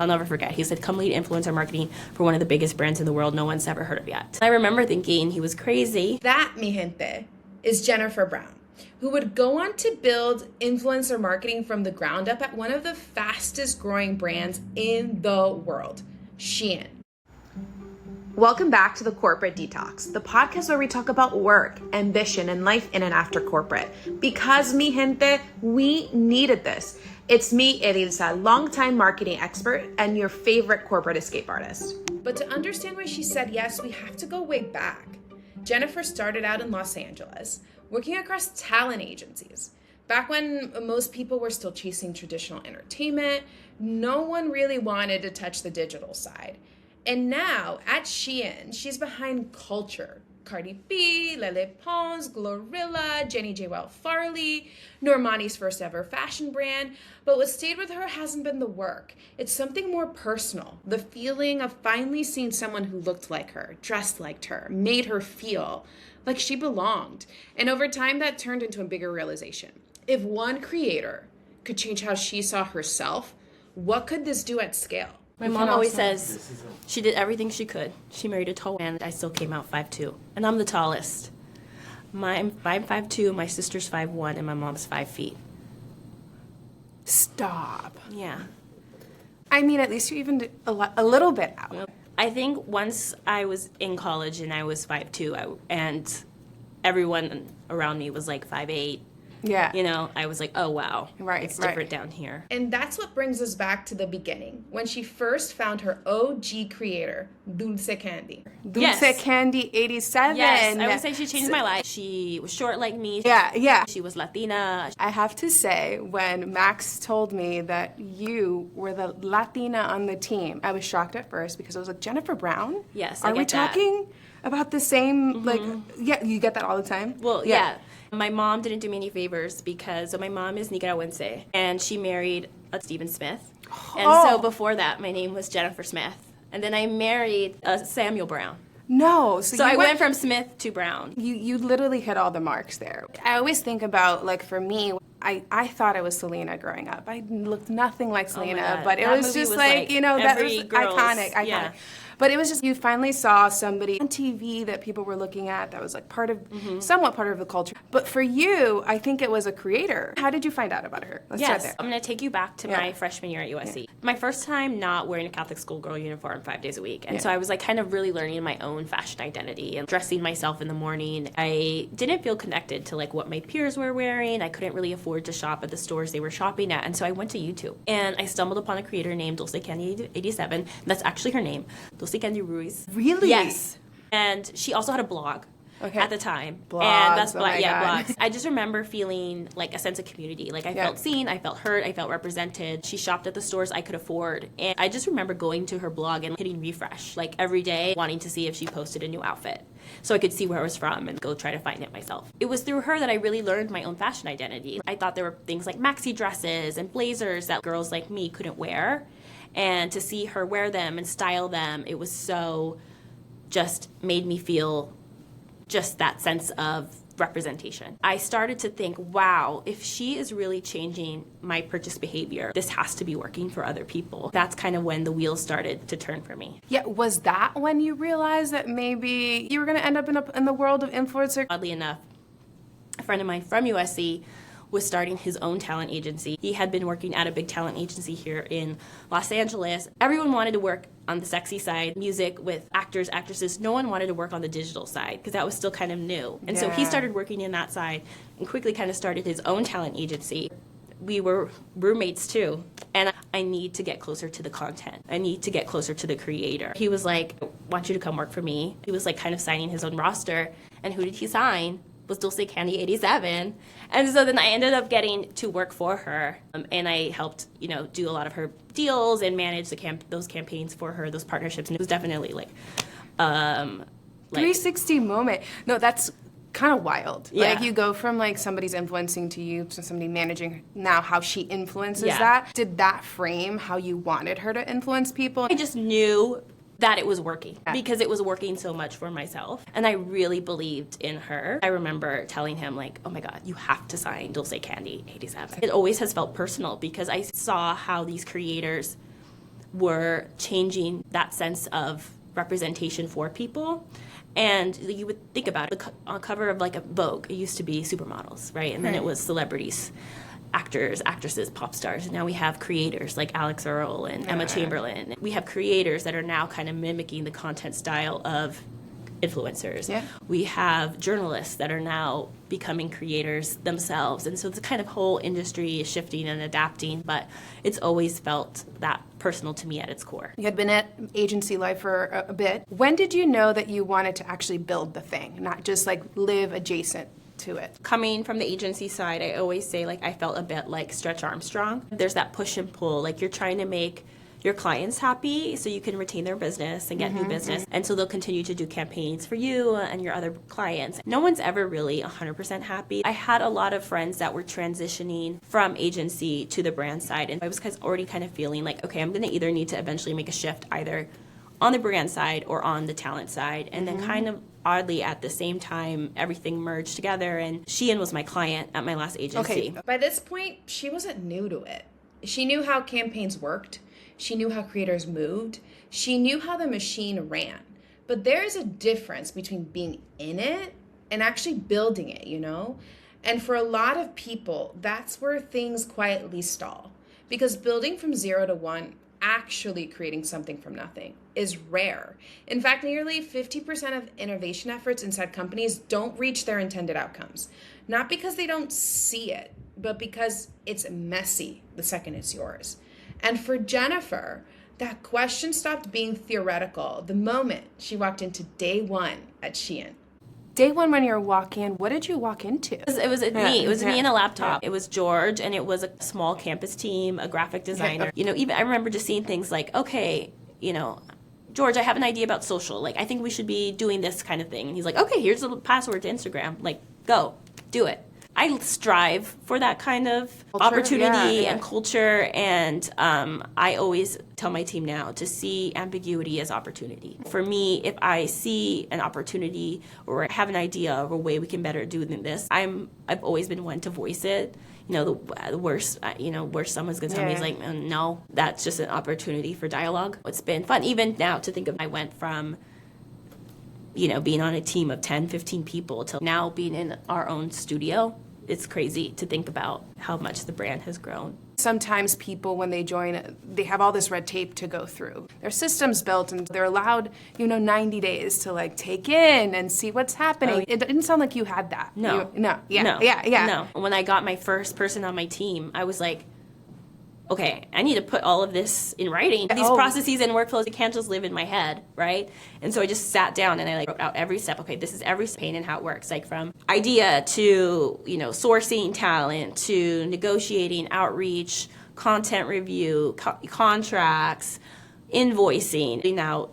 I'll never forget. He said, come lead influencer marketing for one of the biggest brands in the world no one's ever heard of yet. I remember thinking he was crazy. That, mi gente, is Jennifer Brown, who would go on to build influencer marketing from the ground up at one of the fastest growing brands in the world, SHEIN. Welcome back to the Corporate Detox, the podcast where we talk about work, ambition, and life in and after corporate. Because, mi gente, we needed this. It's me, Elisa, longtime marketing expert and your favorite corporate escape artist. But to understand why she said yes, we have to go way back. Jennifer started out in Los Angeles, working across talent agencies. Back when most people were still chasing traditional entertainment, no one really wanted to touch the digital side. And now, at SHEIN, she's behind culture. Cardi B, Lele Pons, Glorilla, Jenny J. Wild Farley, Normani's first ever fashion brand. But what stayed with her hasn't been the work. It's something more personal. The feeling of finally seeing someone who looked like her, dressed like her, made her feel like she belonged. And over time, that turned into a bigger realization. If one creator could change how she saw herself, what could this do at scale? My mom always says she did everything she could. She married a tall man, and I still came out 5'2", and I'm the tallest. I'm 5'2", my sister's 5'1", and my mom's 5 feet. Stop. Yeah. I mean, at least you evened a little bit out. I think once I was in college and I was 5'2", and everyone around me was like 5'8". Yeah. You know, I was like, oh, wow. Right, it's different down here. And that's what brings us back to the beginning, when she first found her OG creator, Dulce Candy. Dulce Candy 87. Yes, I would say she changed my life. She was short like me. Yeah. She was Latina. I have to say, when Max told me that you were the Latina on the team, I was shocked at first because I was like, Jennifer Brown? Yes, Are we talking about the same, like, yeah, you get that all the time? Well, yeah. My mom didn't do me any favors because my mom is Nicaraguense, and she married a Stephen Smith. And so before that, my name was Jennifer Smith. And then I married Samuel Brown. No. So I went from Smith to Brown. You literally hit all the marks there. I always think about, like, for me, I thought I was Selena growing up. I looked nothing like Selena, but it was just like, you know, that was iconic. Yeah. But it was just, you finally saw somebody on TV that people were looking at that was like part of, somewhat part of the culture. But for you, I think it was a creator. How did you find out about her? Let's start there. I'm going to take you back to my freshman year at USC. My first time not wearing a Catholic schoolgirl uniform 5 days a week. And so I was like kind of really learning my own fashion identity and dressing myself in the morning. I didn't feel connected to like what my peers were wearing. I couldn't really afford to shop at the stores they were shopping at. And so I went to YouTube and I stumbled upon a creator named Dulce Candy 87. That's actually her name. Dulce Candy Ruiz. Really? Yes. And she also had a blog at the time. Blogs, and that's blogs. I just remember feeling like a sense of community. Like I felt seen, I felt heard, I felt represented. She shopped at the stores I could afford. And I just remember going to her blog and hitting refresh like every day, wanting to see if she posted a new outfit so I could see where it was from and go try to find it myself. It was through her that I really learned my own fashion identity. I thought there were things like maxi dresses and blazers that girls like me couldn't wear. And to see her wear them and style them, it was so just made me feel just that sense of representation. I started to think, wow, if she is really changing my purchase behavior, this has to be working for other people. That's kind of when the wheels started to turn for me. Yeah, was that when you realized that maybe you were going to end up in the world of influencer? Oddly enough, a friend of mine from USC was starting his own talent agency. He had been working at a big talent agency here in Los Angeles. Everyone wanted to work on the sexy side, music with actors, actresses. No one wanted to work on the digital side because that was still kind of new. And so he started working in that side and quickly kind of started his own talent agency. We were roommates too. And I need to get closer to the content. I need to get closer to the creator. He was like, I want you to come work for me. He was like kind of signing his own roster. And who did he sign? Was Dulce Candy 87. And so then I ended up getting to work for her. And I helped, do a lot of her deals and manage those campaigns for her, those partnerships. And it was definitely like 360 moment. No, that's kind of wild. Yeah. Like you go from like somebody's influencing to you to somebody managing now how she influences that. Did that frame how you wanted her to influence people? I just knew that it was working because it was working so much for myself. And I really believed in her. I remember telling him like, oh my God, you have to sign Dulce Candy 87. It always has felt personal because I saw how these creators were changing that sense of representation for people. And you would think about it, on the cover of like a Vogue, it used to be supermodels, right? And then it was celebrities, actors, actresses, pop stars. And now we have creators like Alex Earl and Emma Chamberlain. We have creators that are now kind of mimicking the content style of influencers. Yeah. We have journalists that are now becoming creators themselves. And so the kind of whole industry is shifting and adapting, but it's always felt that personal to me at its core. You had been at agency life for a bit. When did you know that you wanted to actually build the thing, not just like live adjacent to it? Coming from the agency side, I always say like I felt a bit like Stretch Armstrong. There's that push and pull, like you're trying to make your clients happy so you can retain their business and get new business. And so they'll continue to do campaigns for you and your other clients. No one's ever really 100% happy. I had a lot of friends that were transitioning from agency to the brand side. And I was already kind of feeling like, okay, I'm going to either need to eventually make a shift either on the brand side or on the talent side. And then kind of oddly at the same time, everything merged together. And SHEIN was my client at my last agency. Okay. By this point, she wasn't new to it. She knew how campaigns worked. She knew how creators moved. She knew how the machine ran. But there's a difference between being in it and actually building it, you know? And for a lot of people, that's where things quietly stall. Because building from 0 to 1, actually creating something from nothing, is rare. In fact, nearly 50% of innovation efforts inside companies don't reach their intended outcomes. Not because they don't see it, but because it's messy the second it's yours. And for Jennifer, that question stopped being theoretical the moment she walked into day one at SHEIN. Day one when you were walking in, what did you walk into? It was me. It was me and a laptop. It was George, and it was a small campus team, a graphic designer. You know, even I remember just seeing things like, okay, you know, George, I have an idea about social. Like, I think we should be doing this kind of thing. And he's like, okay, here's the password to Instagram. Like, go, do it. I strive for that kind of opportunity and culture, and I always tell my team now to see ambiguity as opportunity. For me, if I see an opportunity or I have an idea of a way we can better do than this, I've always been one to voice it. You know, the worst, worst someone's gonna tell me is like, no, that's just an opportunity for dialogue. It's been fun, even now to think of. I went from being on a team of 10, 15 people to now being in our own studio. It's crazy to think about how much the brand has grown. Sometimes people, when they join, they have all this red tape to go through. Their system's built and they're allowed, 90 days to like take in and see what's happening. It didn't sound like you had that. No. No. When I got my first person on my team, I was like, okay, I need to put all of this in writing. These processes and workflows, it can't just live in my head, right? And so I just sat down and I wrote out every step. Okay, this is every pain and how it works. Like from idea to, sourcing talent to negotiating, outreach, content review, contracts, invoicing. Now,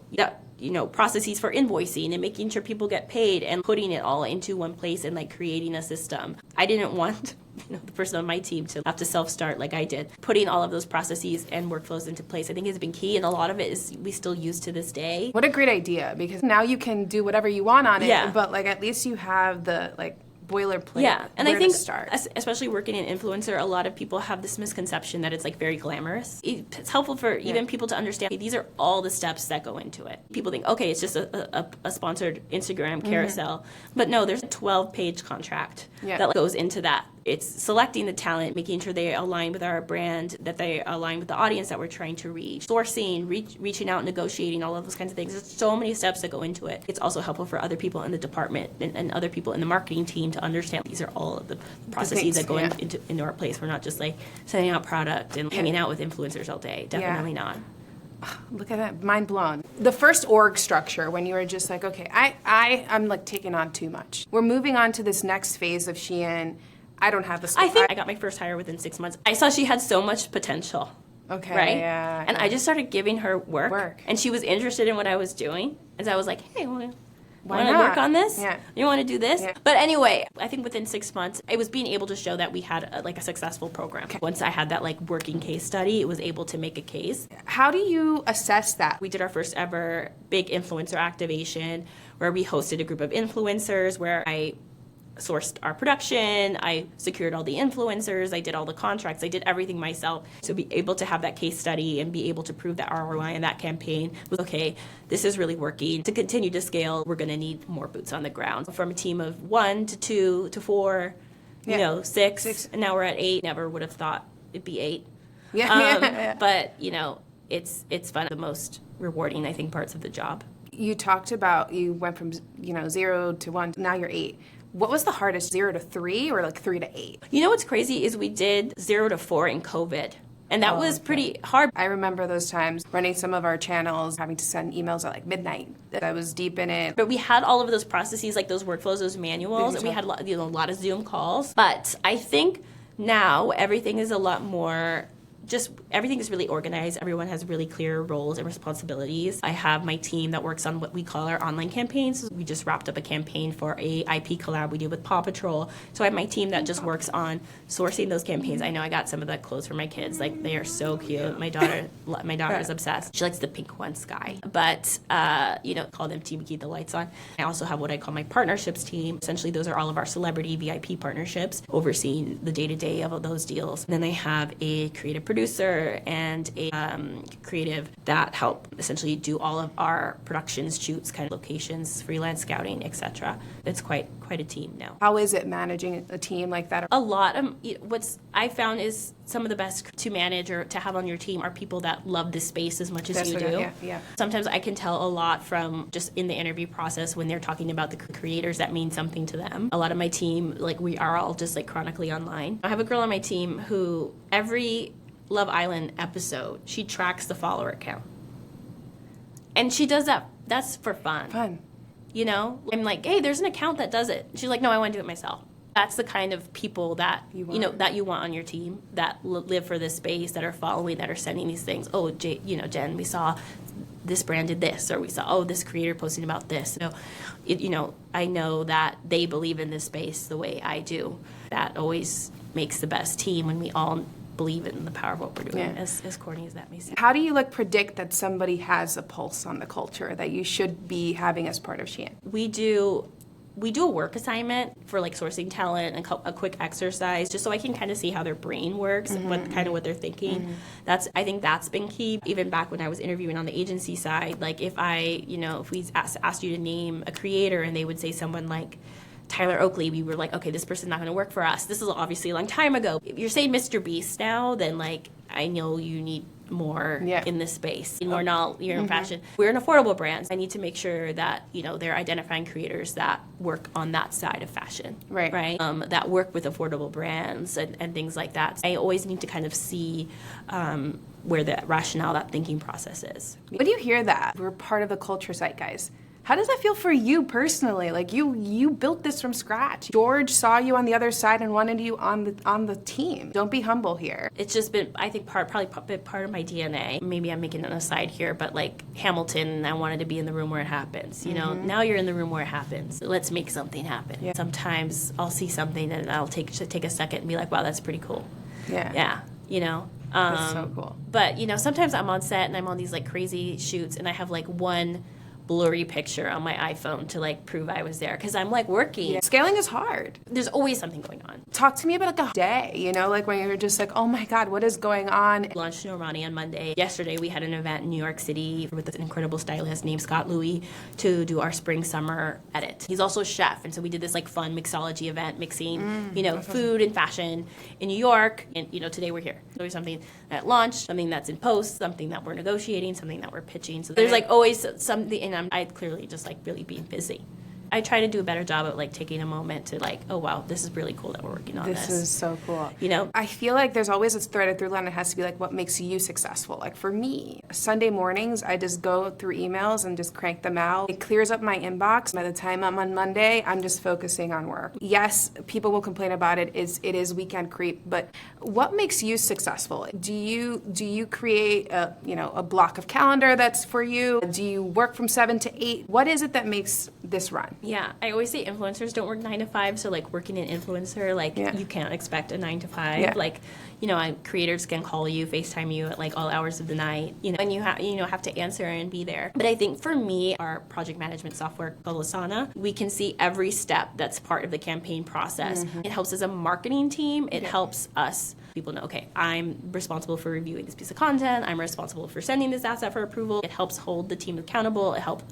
processes for invoicing and making sure people get paid and putting it all into one place and like creating a system. I didn't want the person on my team to have to self-start like I did. Putting all of those processes and workflows into place, I think has been key, and a lot of it is we still use to this day. What a great idea, because now you can do whatever you want on it, but like at least you have the boilerplate. Yeah, and I think especially working in influencer, a lot of people have this misconception that it's like very glamorous. It's helpful for even people to understand these are all the steps that go into it. People think, okay, it's just a sponsored Instagram carousel, but no, there's a 12-page contract that goes into that. It's selecting the talent, making sure they align with our brand, that they align with the audience that we're trying to reach, sourcing, reaching out, negotiating, all of those kinds of things. There's so many steps that go into it. It's also helpful for other people in the department and other people in the marketing team to understand these are all of the processes that go into our place. We're not just like sending out product and hanging out with influencers all day. Definitely not. Look at that, mind blown. The first org structure, when you were just like, okay, I'm like taking on too much. We're moving on to this next phase of SHEIN. I don't have the skill. I think I got my first hire within 6 months. I saw she had so much potential. Okay. Right? Yeah. And I just started giving her work. And she was interested in what I was doing. And so I was like, hey, why not work on this? Yeah. You want to do this? Yeah. But anyway, I think within 6 months, it was being able to show that we had a successful program. Okay. Once I had that working case study, it was able to make a case. How do you assess that? We did our first ever big influencer activation where we hosted a group of influencers where I sourced our production, I secured all the influencers, I did all the contracts, I did everything myself. To be able to have that case study and be able to prove that ROI in that campaign was, okay, this is really working. To continue to scale, we're going to need more boots on the ground. From a team of 1 to 2 to 4, you know, 6, and now we're at 8. Never would have thought it'd be 8. But, you know, it's fun. The most rewarding, I think, parts of the job. You talked about you went from, you know, 0 to 1, now you're 8. What was the hardest, 0 to 3 or like 3 to 8? You know what's crazy is we did 0 to 4 in COVID. And that was pretty hard. I remember those times running some of our channels, having to send emails at like midnight. I was deep in it. But we had all of those processes, like those workflows, those manuals, and we had a lot of Zoom calls. But I think now everything is a lot more, just everything is really organized. Everyone has really clear roles and responsibilities. I have my team that works on what we call our online campaigns. We just wrapped up a campaign for a IP collab we did with Paw Patrol. So I have my team that just works on sourcing those campaigns. I know I got some of the clothes for my kids. Like, they are so cute. My daughter is obsessed. She likes the pink one, Sky. But, you know, call them Team Keep the Lights On. I also have what I call my partnerships team. Essentially, those are all of our celebrity VIP partnerships, overseeing the day-to-day of those deals. And then I have a creative producer and a creative that help essentially do all of our productions, shoots, kind of locations, freelance scouting, etc. It's quite a team now. How is it managing a team like that? A lot of what's I found is some of the best to manage or to have on your team are people that love this space as much as you do. Yeah. Sometimes I can tell a lot from just in the interview process when they're talking about the creators that mean something to them. A lot of my team, like, we are all just like chronically online. I have a girl on my team who every Love Island episode, she tracks the follower count. And she does that's for fun. You know? I'm like, hey, there's an account that does it. She's like, no, I want to do it myself. That's the kind of people that you want on your team, that live for this space, that are following, that are sending these things. Oh, Jen, we saw this brand did this, or we saw, this creator posting about this. So, I know that they believe in this space the way I do. That always makes the best team when we all believe in the power of what we're doing, as corny as that may seem. How do you predict that somebody has a pulse on the culture that you should be having as part of SHEIN? We do a work assignment for sourcing talent and a quick exercise, just so I can kind of see how their brain works and what they're thinking. I think that's been key. Even back when I was interviewing on the agency side, if we asked you to name a creator and they would say someone like Tyler Oakley, we were like, okay, this person's not going to work for us. This is obviously a long time ago. If you're saying Mr. Beast now, then I know you need more in this space. More knowledge, you're in fashion. We're an affordable brand. I need to make sure that, they're identifying creators that work on that side of fashion. Right? That work with affordable brands and things like that. I always need to kind of see where the rationale, that thinking process is. When you hear that, we're part of the culture zeitgeist, how does that feel for you personally? You built this from scratch. George saw you on the other side and wanted you on the team. Don't be humble here. It's just been, I think, probably part of my DNA. Maybe I'm making an aside here, but Hamilton, I wanted to be in the room where it happens. Now you're in the room where it happens. Let's make something happen. Yeah. Sometimes I'll see something and I'll take a second and be like, wow, that's pretty cool. Yeah. That's so cool. But sometimes I'm on set and I'm on these crazy shoots and I have one blurry picture on my iPhone to prove I was there because I'm working. Yeah. Scaling is hard. There's always something going on. Talk to me about a day, when you're just oh my God, what is going on? Launched Normani on Monday. Yesterday we had an event in New York City with an incredible stylist named Scott Louis to do our spring summer edit. He's also a chef, and so we did this fun mixology event mixing food and fashion in New York, and today we're here. So there's something at launch, something that's in post, something that we're negotiating, something that we're pitching. So there's always something, and I clearly just really being busy. I try to do a better job of taking a moment to oh wow, this is really cool that we're working on this. This is so cool. I feel there's always a thread through line that has to be what makes you successful. For me, Sunday mornings, I just go through emails and just crank them out. It clears up my inbox. By the time I'm on Monday, I'm just focusing on work. Yes, people will complain about it. It is weekend creep, but what makes you successful? Do you create a block of calendar that's for you? Do you work from 7 to 8? What is it that makes this run? Yeah, I always say influencers don't work 9 to 5. So like working an influencer, like Yeah. you can't expect a 9 to 5. Yeah. Like, creators can call you, FaceTime you at like all hours of the night, and you have to answer and be there. But I think for me, our project management software called Asana, we can see every step that's part of the campaign process. It helps as a marketing team. It helps us. People know, okay, I'm responsible for reviewing this piece of content. I'm responsible for sending this asset for approval. It helps hold the team accountable. It helps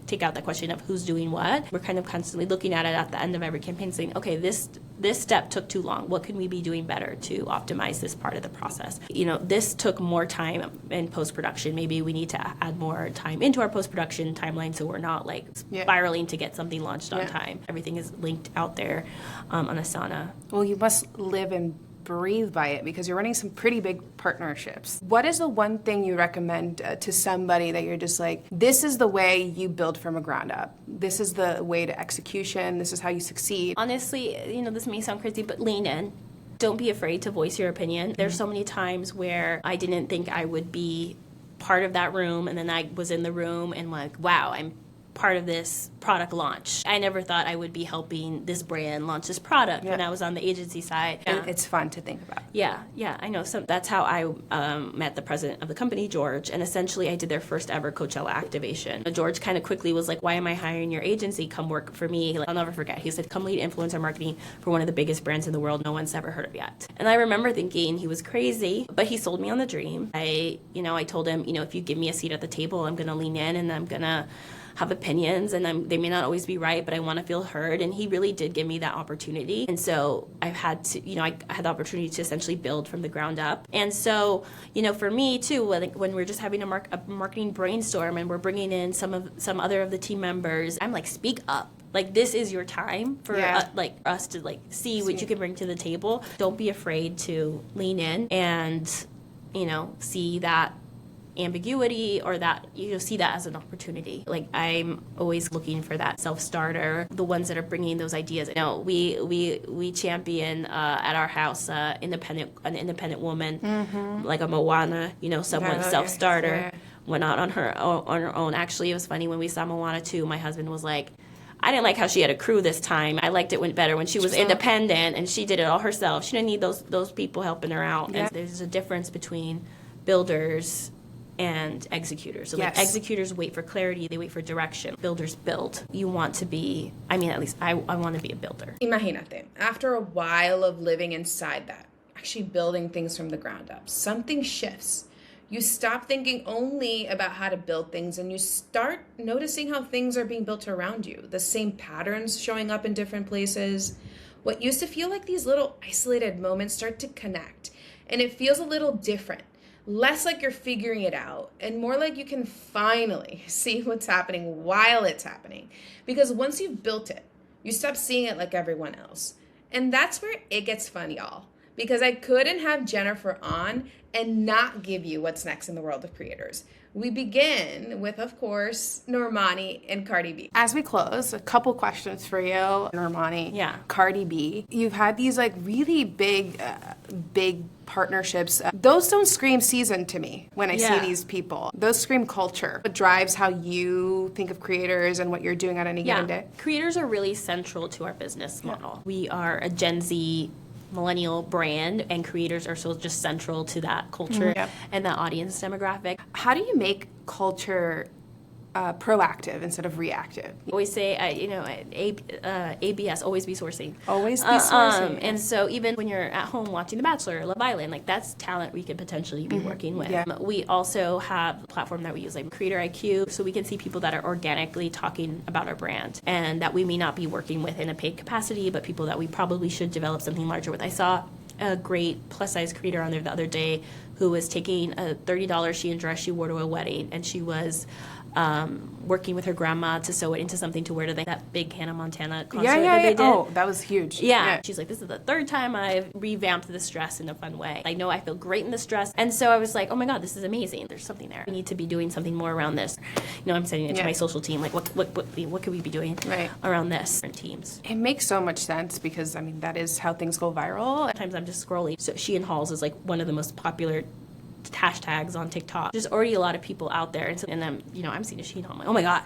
take out that question of who's doing what. We're kind of constantly looking at it at the end of every campaign saying, okay, this step took too long. What can we be doing better to optimize this part of the process? This took more time in post-production. Maybe we need to add more time into our post-production timeline so we're not like spiraling to get something launched on time. Everything is linked out there on Asana. Well, you must live and breathe by it because you're running some pretty big partnerships. What is the one thing you recommend to somebody that you're just like, this is the way you build from a ground up. This is the way to execution. This is how you succeed. Honestly, this may sound crazy, but lean in. Don't be afraid to voice your opinion. There's so many times where I didn't think I would be part of that room, and then I was in the room and like, wow, I'm part of this product launch. I never thought I would be helping this brand launch this product when I was on the agency side. It's fun to think about. Yeah, I know. So that's how I met the president of the company, George, and essentially I did their first ever Coachella activation. George kind of quickly was like, why am I hiring your agency? Come work for me. I'll never forget. He said, come lead influencer marketing for one of the biggest brands in the world no one's ever heard of yet. And I remember thinking he was crazy, but he sold me on the dream. I told him, if you give me a seat at the table, I'm going to lean in and I'm going to have opinions, and they may not always be right, but I want to feel heard. And he really did give me that opportunity. And so I've had to, I had the opportunity to essentially build from the ground up. And so, for me too, when we're just having a marketing brainstorm and we're bringing in some other of the team members, I'm like, speak up. Like, this is your time for us to see what you can bring to the table. Don't be afraid to lean in and, see that ambiguity or that see that as an opportunity. Like, I'm always looking for that self-starter, the ones that are bringing those ideas. We champion at our house an independent woman, like a Moana, someone self-starter, went out on her own. Actually, it was funny when we saw Moana 2, my husband was like, I didn't like how she had a crew this time. I liked it went better when she was independent and she did it all herself. She didn't need those people helping her out. Yeah. And there's a difference between builders and executors. So like executors wait for clarity, they wait for direction. Builders build. You want to be, at least I want to be a builder. Imagínate, after a while of living inside that, actually building things from the ground up, something shifts. You stop thinking only about how to build things and you start noticing how things are being built around you. The same patterns showing up in different places. What used to feel like these little isolated moments start to connect, and it feels a little different. Less like you're figuring it out and more like you can finally see what's happening while it's happening. Because once you've built it, you stop seeing it like everyone else. And that's where it gets fun, y'all. Because I couldn't have Jennifer on and not give you what's next in the world of creators. We begin with, of course, Normani and Cardi B. As we close, a couple questions for you, Normani, Cardi B. You've had these really big partnerships. Those don't scream season to me when I see these people. Those scream culture. What drives how you think of creators and what you're doing on any given day? Creators are really central to our business model. We are a Gen Z millennial brand, and creators are still just central to that culture and that audience demographic. How do you make culture proactive instead of reactive? I always say, ABS, always be sourcing. Always be sourcing. And so even when you're at home watching The Bachelor or Love Island, that's talent we could potentially be working with. Yeah. We also have a platform that we use, like Creator IQ, so we can see people that are organically talking about our brand and that we may not be working with in a paid capacity, but people that we probably should develop something larger with. I saw a great plus-size creator on there the other day who was taking a $30 SHEIN dress she wore to a wedding, and she was working with her grandma to sew it into something to wear to that big Hannah Montana concert that they did. Oh, that was huge. Yeah. She's like, this is the third time I've revamped this dress in a fun way. I know I feel great in this dress. And so I was like, oh my God, this is amazing. There's something there. We need to be doing something more around this. I'm sending it to my social team. Like, what could we be doing around this? Different teams. It makes so much sense because, that is how things go viral. Sometimes I'm just scrolling. So SHEIN hauls is like one of the most popular hashtags on TikTok. There's already a lot of people out there, and I'm seeing a SHEIN haul. I'm like, oh my God,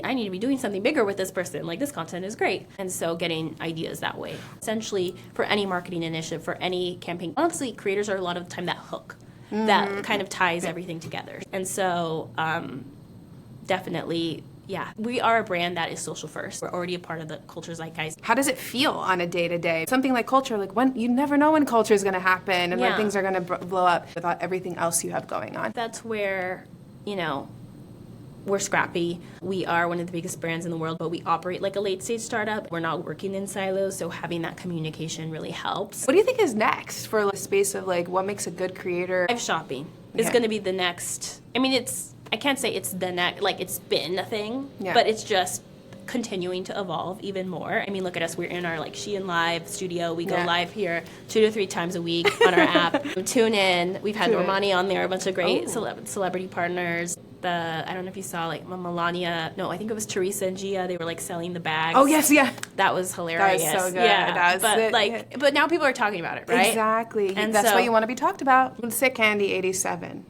I need to be doing something bigger with this person. Like, this content is great. And so getting ideas that way. Essentially, for any marketing initiative, for any campaign, honestly, creators are a lot of the time that hook that kind of ties everything together. And so definitely, yeah, we are a brand that is social first. We're already a part of the culture zeitgeist. How does it feel on a day-to-day? Something like culture, like when you never know when culture is going to happen and when things are going to blow up without everything else you have going on. That's where, you know, we're scrappy. We are one of the biggest brands in the world, but we operate like a late-stage startup. We're not working in silos, so having that communication really helps. What do you think is next for the space of like what makes a good creator? Live shopping is going to be the next. I mean, I can't say it's the next, like it's been a thing, but it's just continuing to evolve even more. I mean, look at us. We're in our like SHEIN Live studio. We go live here 2 to 3 times a week on our app. Tune in. We've had Normani on there, a bunch of great celebrity partners. I don't know if you saw like Melania. No, I think it was Teresa and Gia. They were like selling the bags. Oh yes, yeah. That was hilarious. That was so good. Yeah, but now people are talking about it, right? Exactly. And that's why you want to be talked about. Dulce Candy 87.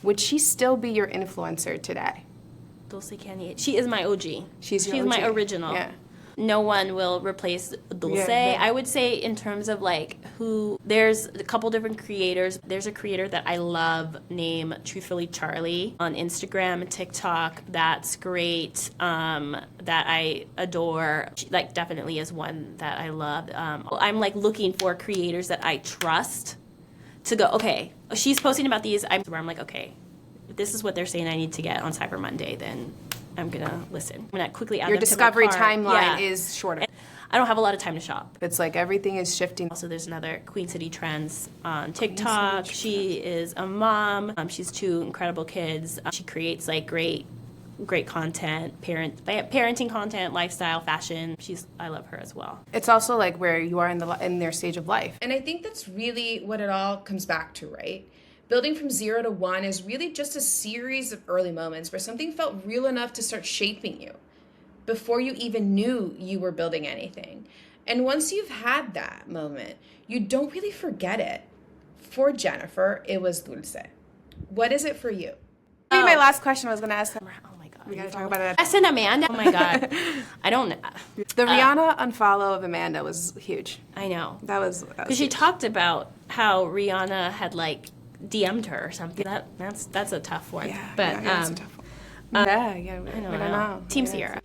Would she still be your influencer today? Dulce Candy. She is my OG. She's my original. Yeah. No one will replace Dulce. I would say in terms of like there's a couple different creators. There's a creator that I love named Truthfully Charlie on Instagram and TikTok. That's great. That I adore. She, like, definitely is one that I love. I'm like looking for creators that I trust to go, okay, she's posting about these. Where I'm like, okay, if this is what they're saying I need to get on Cyber Monday, then I'm gonna listen. I'm gonna quickly add your them to my discovery cart. timeline is shorter. I don't have a lot of time to shop. It's like everything is shifting. Also, there's another Queen City Trends on TikTok. She is a mom. She's 2 incredible kids. She creates like great content, parenting content, lifestyle, fashion. I love her as well. It's also like where you are in their stage of life. And I think that's really what it all comes back to, right? Building from 0 to 1 is really just a series of early moments where something felt real enough to start shaping you before you even knew you were building anything. And once you've had that moment, you don't really forget it. For Jennifer, it was Dulce. What is it for you? Maybe my last question I was going to ask. Oh my God. We got to talk about it. Yes, and Amanda. Oh my God. I don't know. The Rihanna unfollow of Amanda was huge. I know. That was because she talked about how Rihanna had like DM'd her or something. That's a tough one. Yeah, but that's a tough one. I don't know. Team Sierra.